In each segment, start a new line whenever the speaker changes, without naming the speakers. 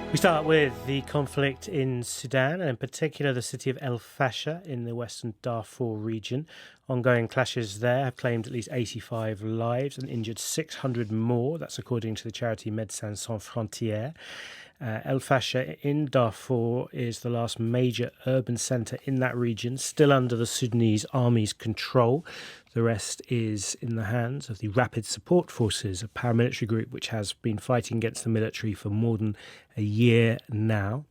We start with the conflict in Sudan, and in particular the city of El Fasher in the western Darfur region. Ongoing clashes there have claimed at least 85 lives and injured 600 more. That's according to the charity Médecins Sans Frontières. El Fasher in Darfur is the last major urban centre in that region, still under the Sudanese army's control. The rest is in the hands of the Rapid Support Forces, a paramilitary group which has been fighting against the military for more than a year now.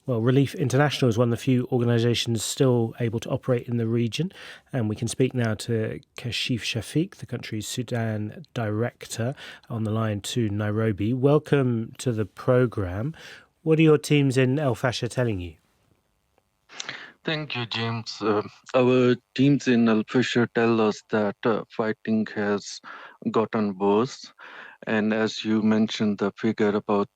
Well, Relief International is one of the few organisations still able to operate in the region, and we can speak now to Kashif Shafique, the country's Sudan Director, on the line to Nairobi. Welcome to the programme. What are your teams in El Fasher telling you?
Thank you, James. Our teams in Al Fisher tell us that fighting has gotten worse. And as you mentioned, the figure about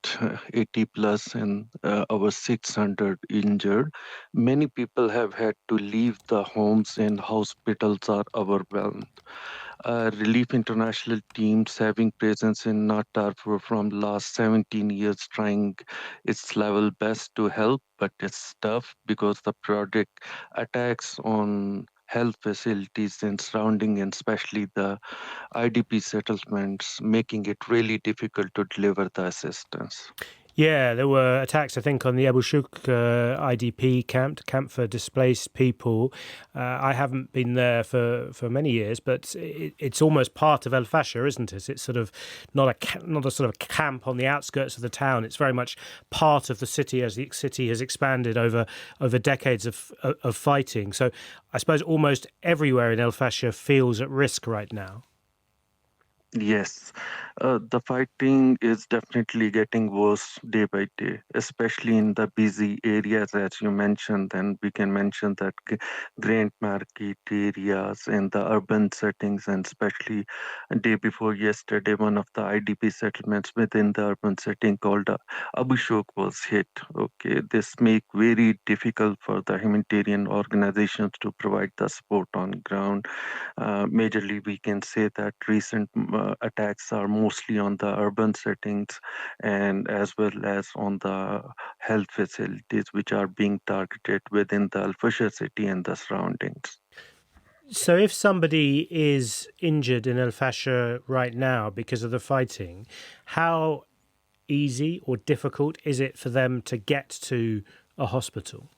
80 plus and over 600 injured, many people have had to leave the homes and hospitals are overwhelmed. Relief International teams having presence in North Darfur from last 17 years trying its level best to help, but it's tough because the project attacks on health facilities and surrounding and especially the IDP settlements, making it really difficult to deliver the assistance.
Yeah, there were attacks, I think, on the Abu Shuk IDP camp for displaced people. I haven't been there for many years, but it's almost part of El Fasher, isn't it? It's sort of not a sort of camp on the outskirts of the town. It's very much part of the city as the city has expanded over decades of fighting. So I suppose almost everywhere in El Fasher feels at risk right now.
Yes, the fighting is definitely getting worse day by day, especially in the busy areas, as you mentioned. And we can mention that grand market areas and the urban settings, and especially day before yesterday, one of the IDP settlements within the urban setting called Abu Shok was hit. Okay, this make very difficult for the humanitarian organizations to provide the support on ground. Majorly, we can say that recent attacks are mostly on the urban settings and as well as on the health facilities, which are being targeted within the Al Fasher city and the surroundings.
So, if somebody is injured in El Fasher right now because of the fighting, how easy or difficult is it for them to get to a hospital?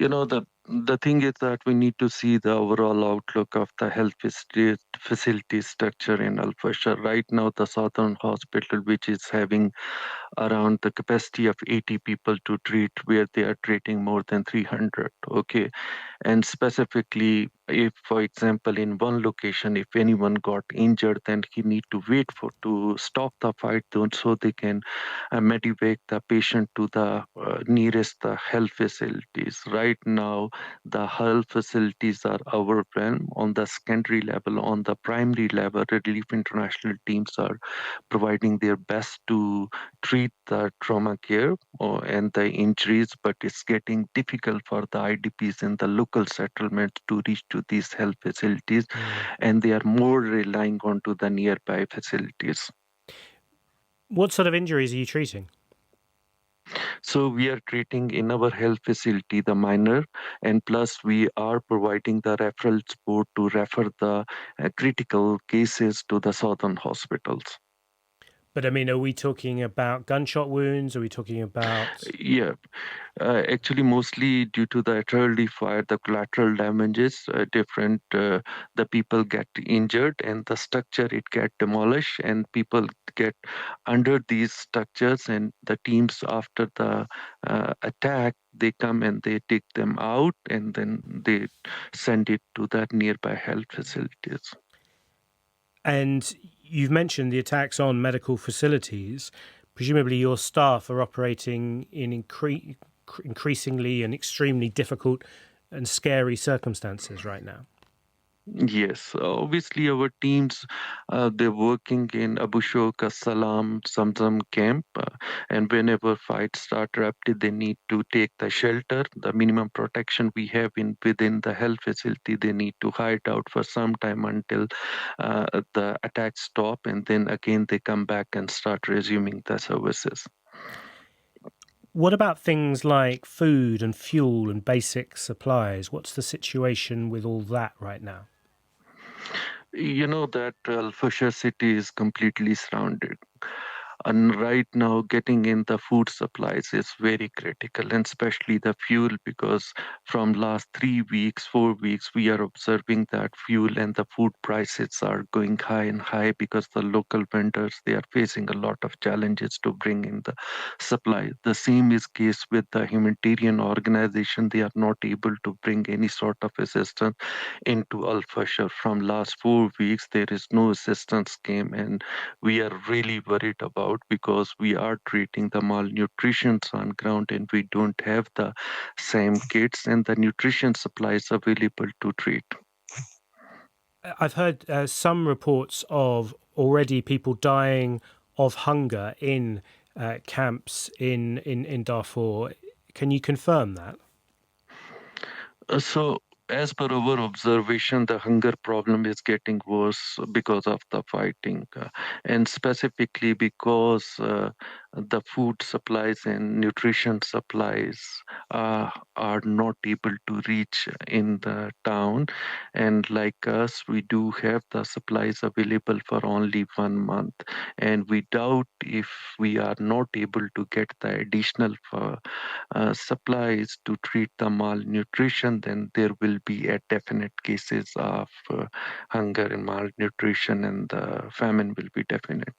You know, the thing is that we need to see the overall outlook of the health facility structure in Al Fasher. Right now, the Southern Hospital, which is having around the capacity of 80 people to treat, where they are treating more than 300. Okay, and specifically, if for example in one location if anyone got injured, then he need to wait for to stop the fight so they can medevac the patient to the nearest health facilities. Right now the health facilities are overwhelmed. On the secondary level, on the primary level, Relief International teams are providing their best to treat the trauma care and the injuries, but it's getting difficult for the IDPs in the local settlements to reach to these health facilities, and they are more relying on to the nearby facilities.
What sort of injuries are you treating?
So we are treating in our health facility the minor, and plus we are providing the referral support to refer the critical cases to the southern hospitals.
But I mean, are we talking about gunshot wounds? Are we talking about.
Yeah, actually, mostly due to the artillery fire, the collateral damages, the people get injured and the structure it get demolished and people get under these structures and the teams after the attack, they come and they take them out and then they send it to the nearby health facilities.
And you've mentioned the attacks on medical facilities. Presumably, your staff are operating in increasingly and extremely difficult and scary circumstances right now.
Yes, obviously our teams they're working in Abu Shok, Salam, Zamzam camp, and whenever fights start erupted, they need to take the shelter, the minimum protection we have in within the health facility. They need to hide out for some time until the attacks stop, and then again they come back and start resuming the services.
What about things like food and fuel and basic supplies? What's the situation with all that right now?
You know that Al-Fasher city is completely surrounded. And right now, getting in the food supplies is very critical, and especially the fuel, because from last 3 weeks, 4 weeks, we are observing that fuel and the food prices are going high and high because the local vendors, they are facing a lot of challenges to bring in the supply. The same is case with the humanitarian organization. They are not able to bring any sort of assistance into Al Fasher. From last 4 weeks, there is no assistance came, and we are really worried about because we are treating the malnutrition on ground and we don't have the same kits and the nutrition supplies available to treat.
I've heard some reports of already people dying of hunger in camps in Darfur. Can you confirm that?
So, as per our observation, the hunger problem is getting worse because of the fighting, and specifically because the food supplies and nutrition supplies are not able to reach in the town. And like us, we do have the supplies available for only 1 month, and we doubt if we are not able to get the additional supplies to treat the malnutrition, then there will be a definite cases of hunger and malnutrition, and the famine will be definite.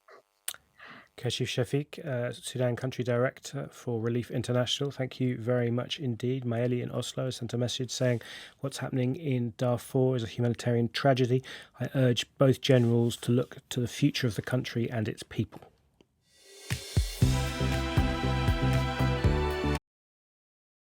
Kashif Shafique, Sudan Country Director for Relief International, thank you very much indeed. Maeli in Oslo sent a message saying what's happening in Darfur is a humanitarian tragedy. I urge both generals to look to the future of the country and its people.